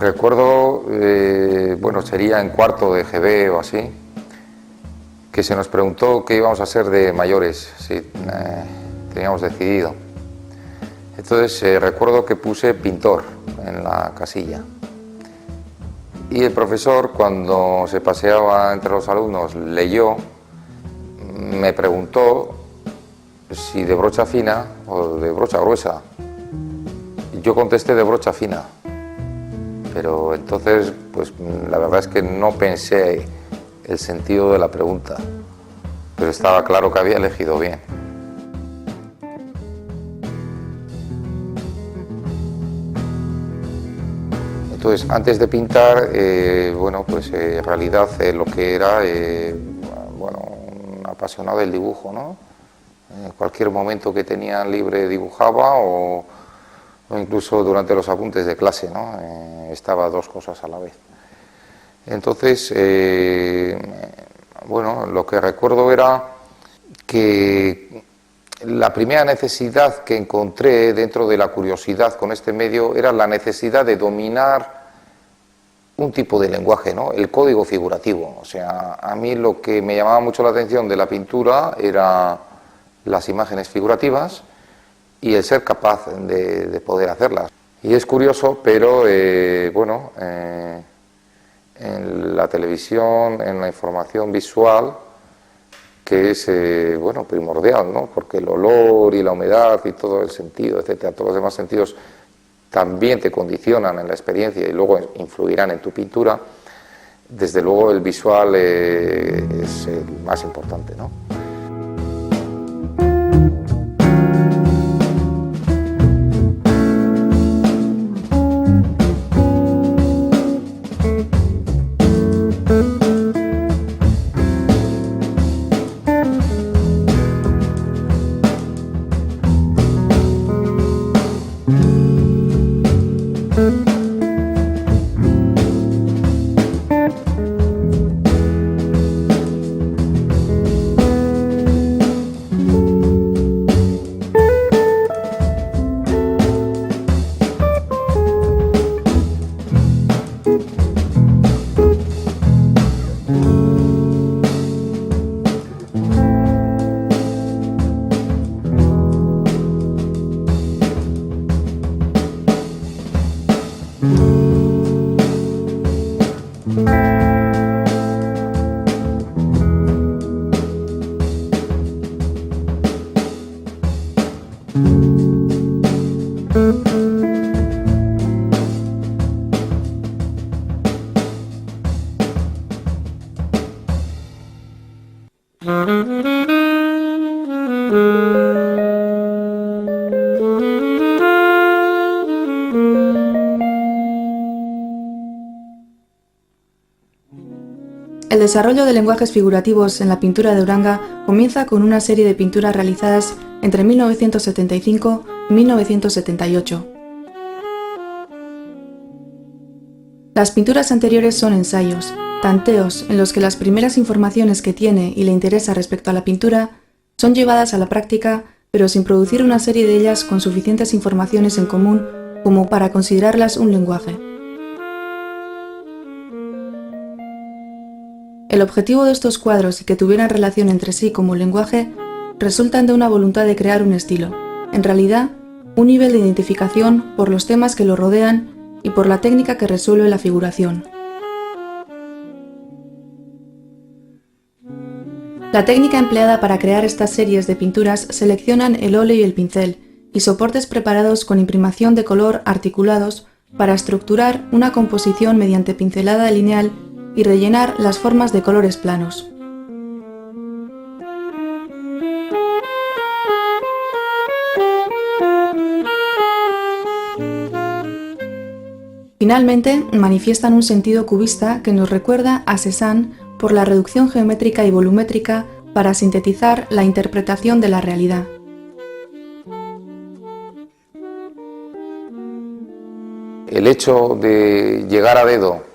Recuerdo, bueno, sería en cuarto de GB o así, que se nos preguntó qué íbamos a hacer de mayores, si teníamos decidido. Entonces recuerdo que puse pintor en la casilla. Y el profesor, cuando se paseaba entre los alumnos, leyó, me preguntó si de brocha fina o de brocha gruesa. Yo contesté de brocha fina. Pero entonces, pues la verdad es que no pensé el sentido de la pregunta, pero estaba claro que había elegido bien. Entonces, antes de pintar, bueno, pues en realidad lo que era, bueno, un apasionado del dibujo, ¿no? En cualquier momento que tenía libre dibujaba o incluso durante los apuntes de clase, ¿no? Estaba dos cosas a la vez. Entonces, bueno, lo que recuerdo era que la primera necesidad que encontré dentro de la curiosidad con este medio era la necesidad de dominar un tipo de lenguaje, ¿no? El código figurativo. O sea, a mí lo que me llamaba mucho la atención de la pintura era las imágenes figurativas y el ser capaz de poder hacerlas. Y es curioso, pero bueno, en la televisión, en la información visual, que es bueno, primordial, ¿no? Porque el olor y la humedad y todo el sentido, etcétera, todos los demás sentidos también te condicionan en la experiencia y luego influirán en tu pintura. Desde luego el visual es el más importante, ¿no? El desarrollo de lenguajes figurativos en la pintura de Uranga comienza con una serie de pinturas realizadas entre 1975 y 1978. Las pinturas anteriores son ensayos, tanteos en los que las primeras informaciones que tiene y le interesa respecto a la pintura son llevadas a la práctica, pero sin producir una serie de ellas con suficientes informaciones en común como para considerarlas un lenguaje. El objetivo de estos cuadros y que tuvieran relación entre sí como lenguaje resultan de una voluntad de crear un estilo, en realidad, un nivel de identificación por los temas que lo rodean y por la técnica que resuelve la figuración. La técnica empleada para crear estas series de pinturas seleccionan el óleo y el pincel y soportes preparados con imprimación de color articulados para estructurar una composición mediante pincelada lineal y rellenar las formas de colores planos. Finalmente, manifiestan un sentido cubista que nos recuerda a Cézanne por la reducción geométrica y volumétrica para sintetizar la interpretación de la realidad. El hecho de llegar a dedo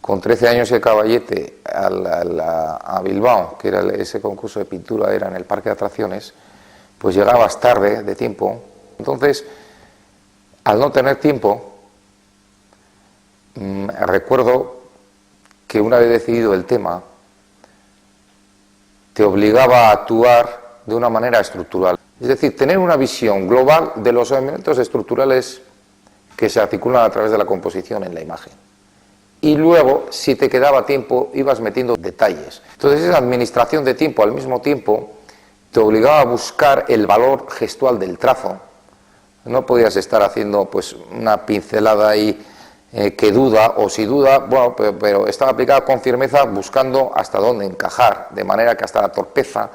con 13 años y el caballete a Bilbao, que era ese concurso de pintura, era en el parque de atracciones, pues llegabas tarde de tiempo. Entonces, al no tener tiempo, recuerdo que una vez decidido el tema, te obligaba a actuar de una manera estructural. Es decir, tener una visión global de los elementos estructurales que se articulan a través de la composición en la imagen. Y luego, si te quedaba tiempo, ibas metiendo detalles. Entonces, esa administración de tiempo al mismo tiempo te obligaba a buscar el valor gestual del trazo. No podías estar haciendo pues una pincelada ahí que duda, o si duda, bueno, pero estaba aplicada con firmeza, buscando hasta dónde encajar, de manera que hasta la torpeza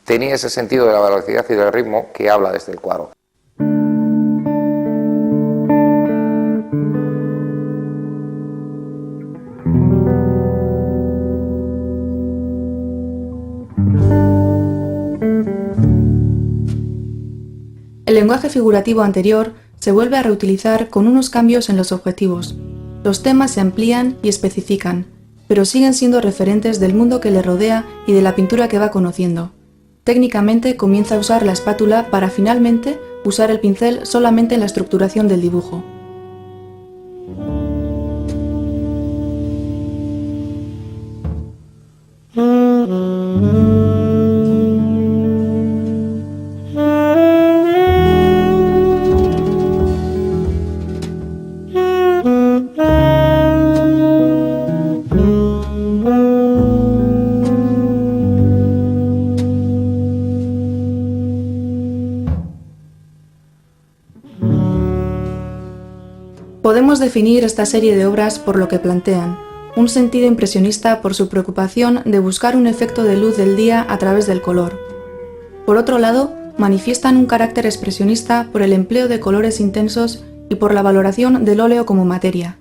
tenía ese sentido de la velocidad y del ritmo que habla desde el cuadro. El lenguaje figurativo anterior se vuelve a reutilizar con unos cambios en los objetivos. Los temas se amplían y especifican, pero siguen siendo referentes del mundo que le rodea y de la pintura que va conociendo. Técnicamente comienza a usar la espátula para finalmente usar el pincel solamente en la estructuración del dibujo. Podemos definir esta serie de obras por lo que plantean: un sentido impresionista por su preocupación de buscar un efecto de luz del día a través del color. Por otro lado, manifiestan un carácter expresionista por el empleo de colores intensos y por la valoración del óleo como materia.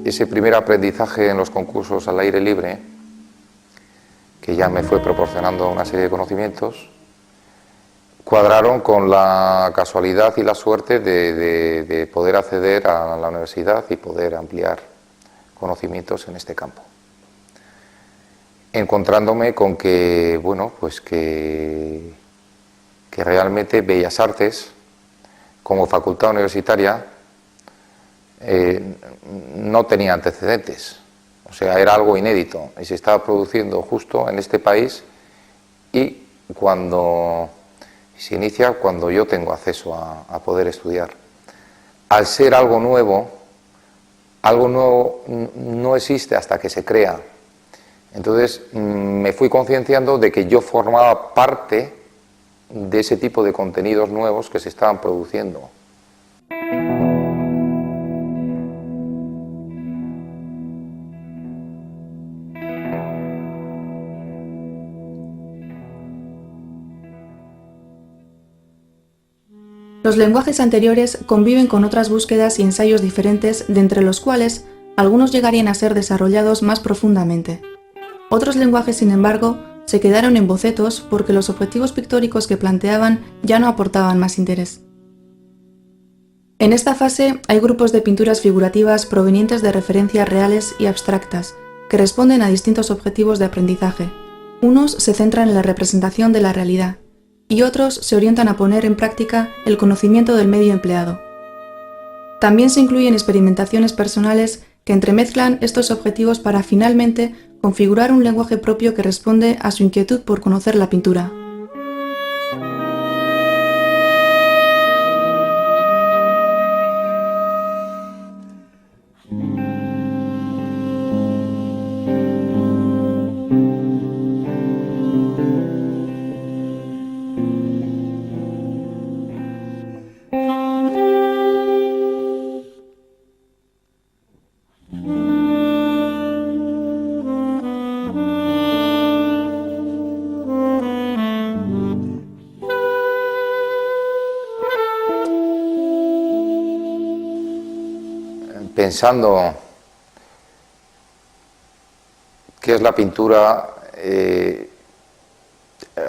Ese primer aprendizaje en los concursos al aire libre, que ya me fue proporcionando una serie de conocimientos, cuadraron con la casualidad y la suerte de poder acceder a la universidad y poder ampliar conocimientos en este campo. Encontrándome con que, bueno, pues que realmente Bellas Artes, como facultad universitaria, no tenía antecedentes, o sea, era algo inédito y se estaba produciendo justo en este país, y cuando se inicia, cuando yo tengo acceso a poder estudiar. Al ser algo nuevo no existe hasta que se crea. Entonces me fui concienciando de que yo formaba parte de ese tipo de contenidos nuevos que se estaban produciendo. Los lenguajes anteriores conviven con otras búsquedas y ensayos diferentes, de entre los cuales algunos llegarían a ser desarrollados más profundamente. Otros lenguajes, sin embargo, se quedaron en bocetos porque los objetivos pictóricos que planteaban ya no aportaban más interés. En esta fase hay grupos de pinturas figurativas provenientes de referencias reales y abstractas, que responden a distintos objetivos de aprendizaje. Unos se centran en la representación de la realidad, y otros se orientan a poner en práctica el conocimiento del medio empleado. También se incluyen experimentaciones personales que entremezclan estos objetivos para finalmente configurar un lenguaje propio que responde a su inquietud por conocer la pintura. pensando qué es la pintura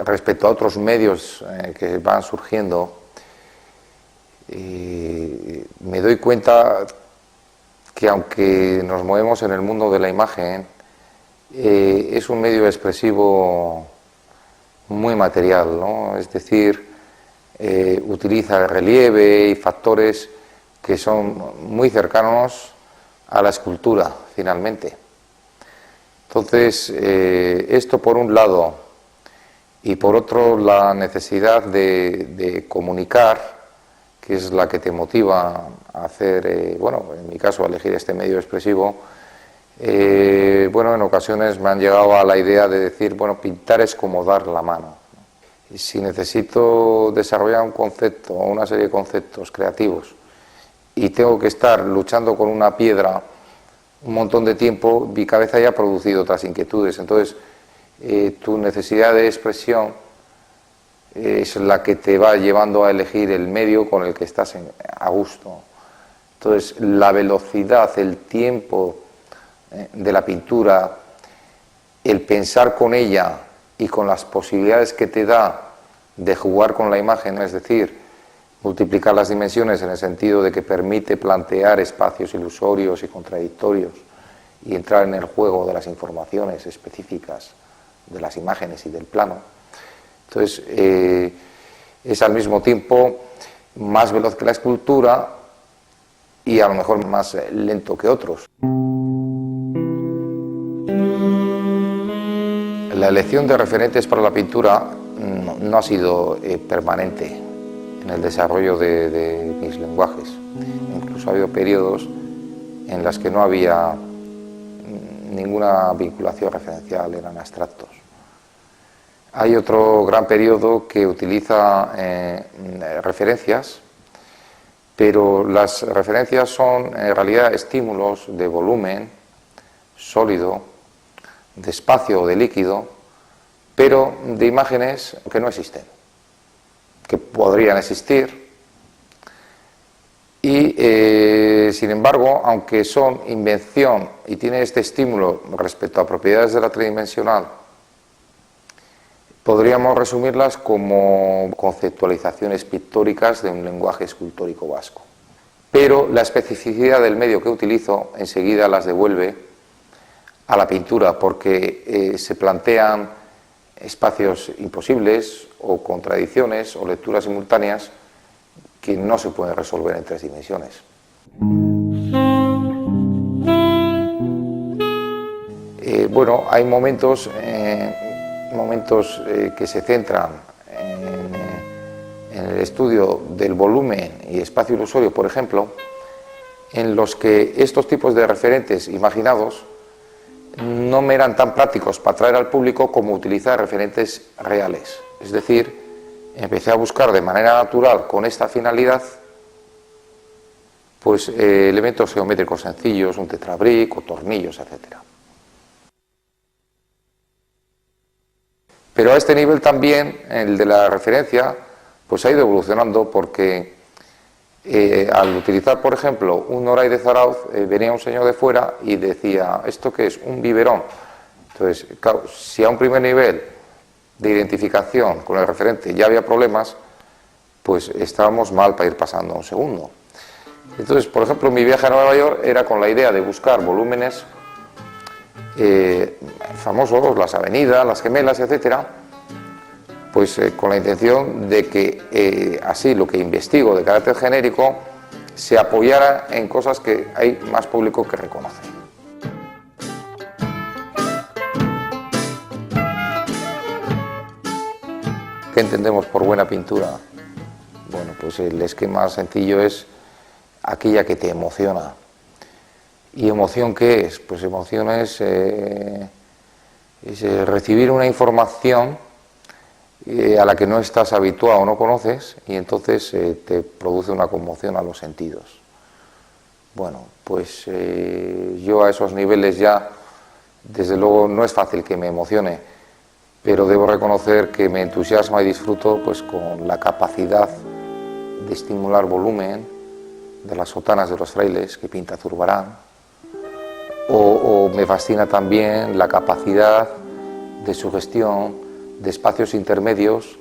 respecto a otros medios que van surgiendo, me doy cuenta que aunque nos movemos en el mundo de la imagen, es un medio expresivo muy material, ¿no? Es decir, utiliza el relieve y factores que son muy cercanos a la escultura, finalmente. Entonces, esto por un lado, y por otro la necesidad de comunicar, que es la que te motiva a hacer, bueno, en mi caso a elegir este medio expresivo, bueno, en ocasiones me han llegado a la idea de decir, bueno, pintar es como dar la mano. Y si necesito desarrollar un concepto o una serie de conceptos creativos y tengo que estar luchando con una piedra un montón de tiempo, mi cabeza ya ha producido otras inquietudes. Entonces, tu necesidad de expresión es la que te va llevando a elegir el medio con el que estás a gusto. Entonces, la velocidad, el tiempo de la pintura, el pensar con ella y con las posibilidades que te da de jugar con la imagen, es decir, multiplicar las dimensiones en el sentido de que permite plantear espacios ilusorios y contradictorios y entrar en el juego de las informaciones específicas de las imágenes y del plano. Entonces, es al mismo tiempo más veloz que la escultura y a lo mejor más lento que otros. La elección de referentes para la pintura no ha sido permanente en el desarrollo de mis lenguajes. Incluso ha habido periodos en los que no había ninguna vinculación referencial, eran abstractos. Hay otro gran periodo que utiliza referencias, pero las referencias son en realidad estímulos de volumen sólido, de espacio o de líquido, pero de imágenes que no existen, que podrían existir. Y sin embargo, aunque son invención y tienen este estímulo respecto a propiedades de la tridimensional, podríamos resumirlas como conceptualizaciones pictóricas de un lenguaje escultórico vasco. Pero la especificidad del medio que utilizo enseguida las devuelve a la pintura, porque se plantean espacios imposibles o contradicciones o lecturas simultáneas que no se pueden resolver en 3 dimensiones. Bueno, hay momentos que se centran en el estudio del volumen y espacio ilusorio, por ejemplo, en los que estos tipos de referentes imaginados no me eran tan prácticos para atraer al público como utilizar referentes reales. Es decir, empecé a buscar de manera natural con esta finalidad pues elementos geométricos sencillos, un tetrabric o tornillos, etc. Pero a este nivel también, el de la referencia, pues ha ido evolucionando porque al utilizar, por ejemplo, un Oray de Zarauz, venía un señor de fuera y decía, ¿esto qué es? Un biberón. Entonces, claro, si a un primer nivel de identificación con el referente ya había problemas, pues estábamos mal para ir pasando a un segundo. Entonces, por ejemplo, mi viaje a Nueva York era con la idea de buscar volúmenes famosos, las avenidas, las gemelas, etcétera, pues con la intención de que así lo que investigo de carácter genérico se apoyara en cosas que hay más público que reconoce. ¿Qué entendemos por buena pintura? Bueno, pues el esquema sencillo es aquella que te emociona. ¿Y emoción qué es? Pues emoción es recibir una información a la que no estás habituado o no conoces y entonces te produce una conmoción a los sentidos. Bueno, pues yo a esos niveles ya, desde luego no es fácil que me emocione, pero debo reconocer que me entusiasma y disfruto pues con la capacidad de estimular volumen, de las sotanas de los frailes que pinta Zurbarán, o me fascina también la capacidad de sugestión de espacios intermedios.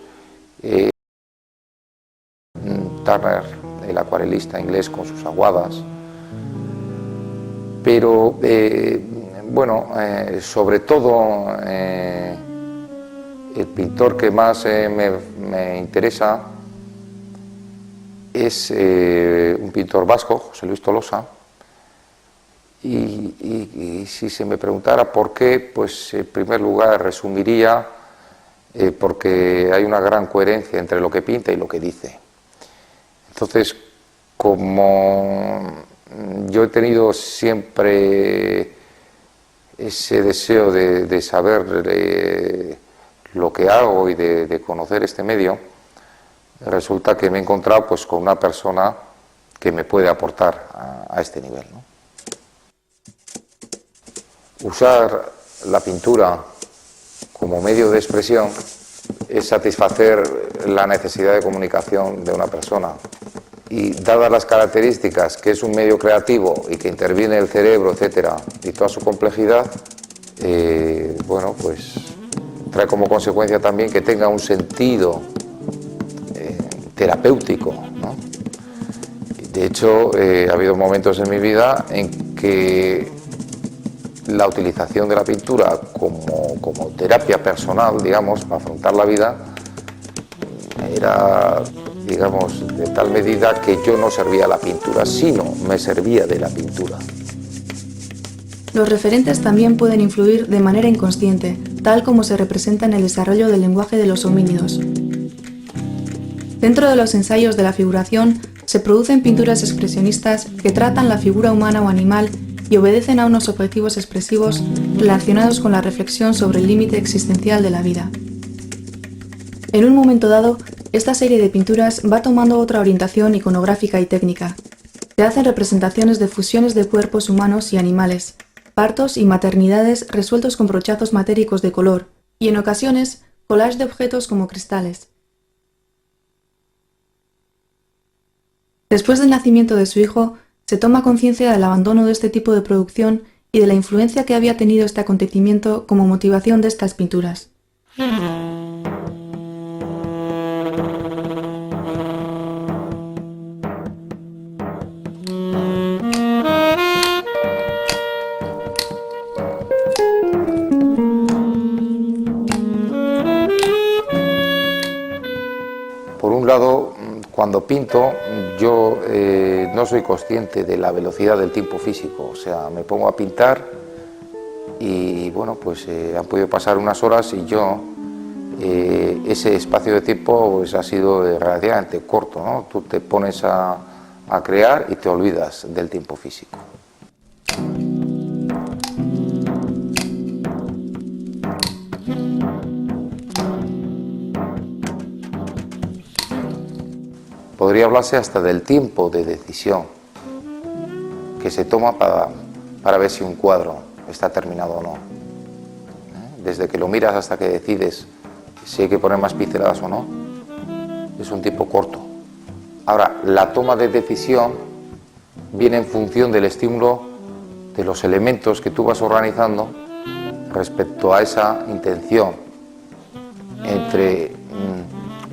Turner, el acuarelista inglés, con sus aguadas, pero sobre todo el pintor que más me interesa es un pintor vasco, José Luis Tolosa, y si se me preguntara por qué, pues en primer lugar resumiría porque hay una gran coherencia entre lo que pinta y lo que dice. Entonces, como yo he tenido siempre ese deseo de saber lo que hago y de conocer este medio, resulta que me he encontrado pues con una persona que me puede aportar a este nivel, ¿no? Usar la pintura como medio de expresión es satisfacer la necesidad de comunicación de una persona. Y dadas las características que es un medio creativo y que interviene el cerebro, etcétera, y toda su complejidad, pues trae como consecuencia también que tenga un sentido terapéutico, ¿no? De hecho, ha habido momentos en mi vida en que la utilización de la pintura como terapia personal, digamos, para afrontar la vida, era, digamos, de tal medida que yo no servía a la pintura, sino me servía de la pintura. Los referentes también pueden influir de manera inconsciente, tal como se representa en el desarrollo del lenguaje de los homínidos. Dentro de los ensayos de la figuración, se producen pinturas expresionistas que tratan la figura humana o animal y obedecen a unos objetivos expresivos relacionados con la reflexión sobre el límite existencial de la vida. En un momento dado, esta serie de pinturas va tomando otra orientación iconográfica y técnica. Se hacen representaciones de fusiones de cuerpos humanos y animales, partos y maternidades resueltos con brochazos matéricos de color, y en ocasiones, collage de objetos como cristales. Después del nacimiento de su hijo, se toma conciencia del abandono de este tipo de producción y de la influencia que había tenido este acontecimiento como motivación de estas pinturas. Por un lado, cuando pinto, yo no soy consciente de la velocidad del tiempo físico, o sea, me pongo a pintar y han podido pasar unas horas y yo, ese espacio de tiempo pues, ha sido relativamente corto, ¿no? Tú te pones a crear y te olvidas del tiempo físico. Podría hablarse hasta del tiempo de decisión que se toma para ver si un cuadro está terminado o no. Desde que lo miras hasta que decides si hay que poner más pinceladas o no, es un tiempo corto. Ahora, la toma de decisión viene en función del estímulo de los elementos que tú vas organizando respecto a esa intención entre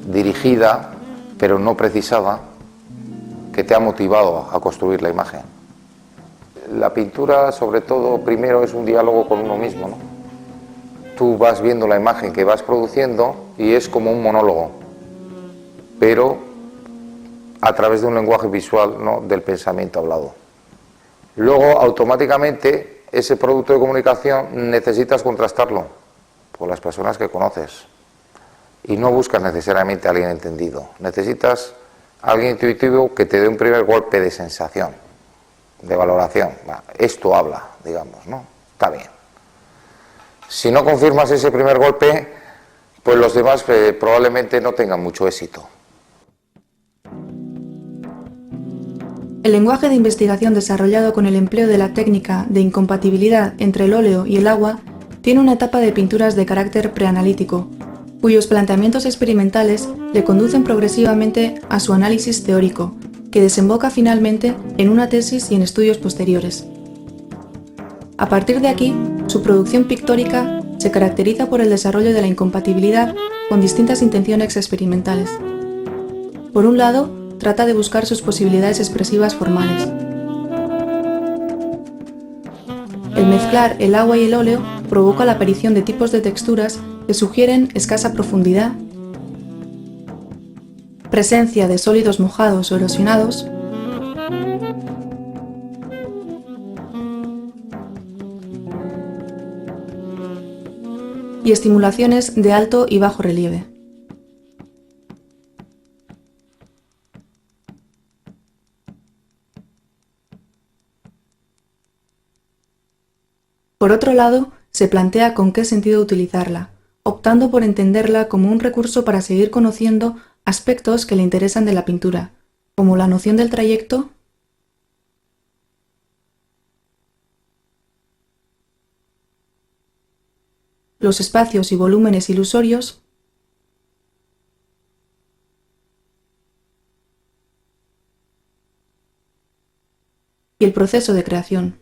dirigida pero no precisada, que te ha motivado a construir la imagen. La pintura, sobre todo, primero es un diálogo con uno mismo, ¿no? Tú vas viendo la imagen que vas produciendo y es como un monólogo, pero a través de un lenguaje visual, ¿no?, del pensamiento hablado. Luego, automáticamente, ese producto de comunicación necesitas contrastarlo por las personas que conoces. Y no buscas necesariamente a alguien entendido, necesitas a alguien intuitivo que te dé un primer golpe de sensación, de valoración. Esto habla, digamos, ¿no? Está bien. Si no confirmas ese primer golpe, pues los demás probablemente no tengan mucho éxito. El lenguaje de investigación desarrollado con el empleo de la técnica de incompatibilidad entre el óleo y el agua tiene una etapa de pinturas de carácter preanalítico, cuyos planteamientos experimentales le conducen progresivamente a su análisis teórico, que desemboca finalmente en una tesis y en estudios posteriores. A partir de aquí, su producción pictórica se caracteriza por el desarrollo de la incompatibilidad con distintas intenciones experimentales. Por un lado, trata de buscar sus posibilidades expresivas formales. El mezclar el agua y el óleo provoca la aparición de tipos de texturas que sugieren escasa profundidad, presencia de sólidos mojados o erosionados, y estimulaciones de alto y bajo relieve. Por otro lado, se plantea con qué sentido utilizarla, optando por entenderla como un recurso para seguir conociendo aspectos que le interesan de la pintura, como la noción del trayecto, los espacios y volúmenes ilusorios, y el proceso de creación.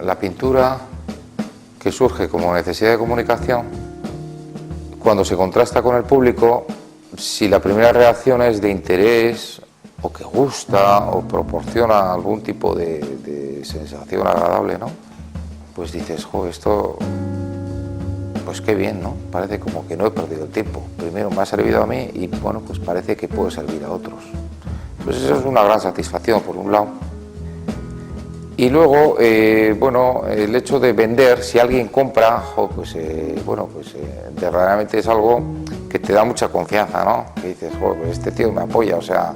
La pintura, que surge como necesidad de comunicación, cuando se contrasta con el público, si la primera reacción es de interés o que gusta o proporciona algún tipo de sensación agradable, ¿no? Pues dices, jo, esto, pues qué bien, ¿no? Parece como que no he perdido el tiempo. Primero me ha servido a mí y bueno, pues parece que puede servir a otros. Pues eso es una gran satisfacción, por un lado. Y luego, bueno, el hecho de vender, si alguien compra, pues verdaderamente es algo que te da mucha confianza, ¿no? Que dices, pues este tío me apoya, o sea,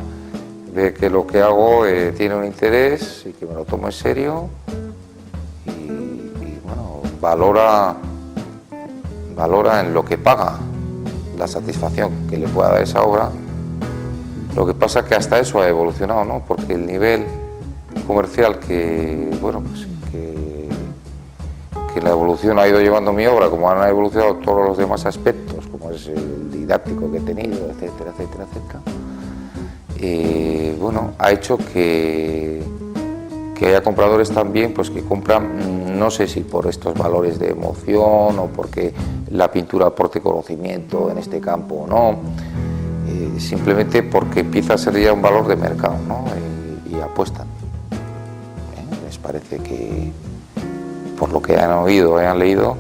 ve que lo que hago tiene un interés y que me lo tomo en serio y bueno, valora en lo que paga la satisfacción que le pueda dar esa obra. Lo que pasa es que hasta eso ha evolucionado, ¿no? Porque el nivel comercial que la evolución ha ido llevando mi obra, como han evolucionado todos los demás aspectos, como es el didáctico que he tenido, etcétera, etcétera, etcétera, bueno, ha hecho que haya compradores también pues que compran, no sé si por estos valores de emoción o porque la pintura aporte conocimiento en este campo o no, simplemente porque empieza a ser ya un valor de mercado, ¿no? Y apuestan. Les parece que, por lo que han oído, han leído,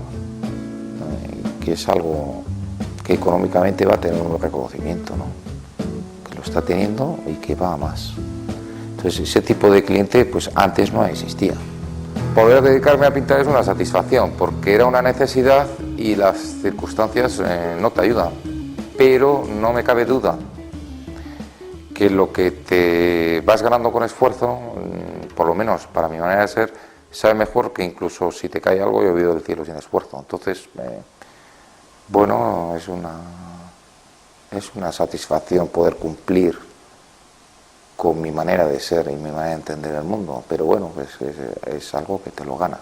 que es algo que económicamente va a tener un reconocimiento, ¿no? Que lo está teniendo y que va a más. Entonces ese tipo de cliente pues antes no existía. Poder dedicarme a pintar es una satisfacción porque era una necesidad y las circunstancias no te ayudan, pero no me cabe duda que lo que te vas ganando con esfuerzo, por lo menos para mi manera de ser, sabe mejor que incluso si te cae algo llovido del cielo sin esfuerzo. Entonces, bueno, es una satisfacción poder cumplir con mi manera de ser y mi manera de entender el mundo, pero bueno, pues es algo que te lo ganas.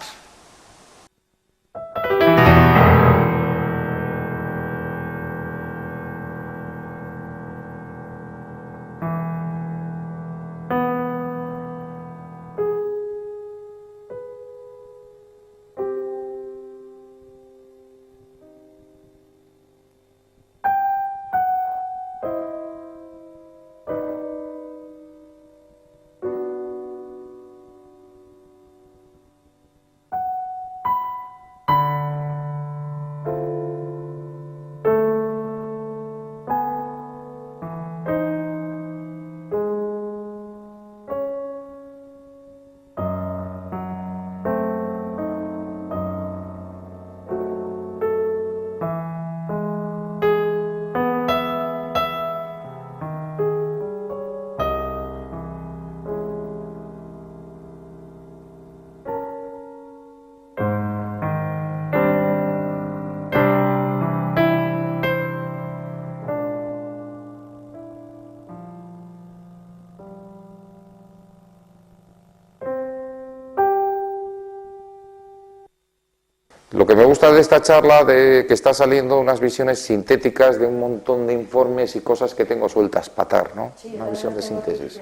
Lo que me gusta de esta charla, de que está saliendo unas visiones sintéticas de un montón de informes y cosas que tengo sueltas para atar, ¿no? Sí, una visión de síntesis.